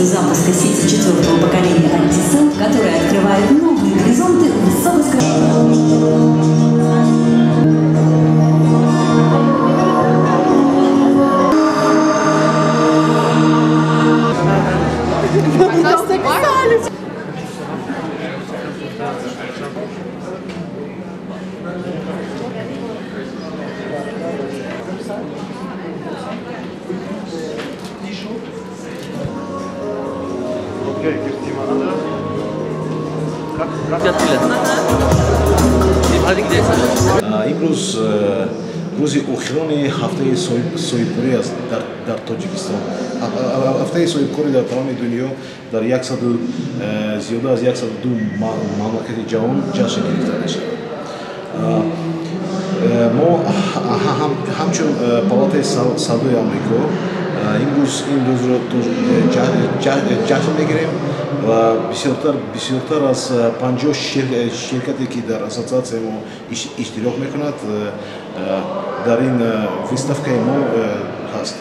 Запуска сети 4-го поколения Antisel, которая открывает новые горизонты امروز روز اخران هفته سویپوری است در تاجیکستان. هفته سویپوری در تمام دنیا در 100 زیاده از 102 مملکت جهان جشن گرفته میشود. ما همچون پالات سودای آمریکا امروز این روز را جشن میگیریم و بسیارتر از 50 شرکتی که در اساسیاسیون ما اشتراک میکند در این ویستافکای ما هست.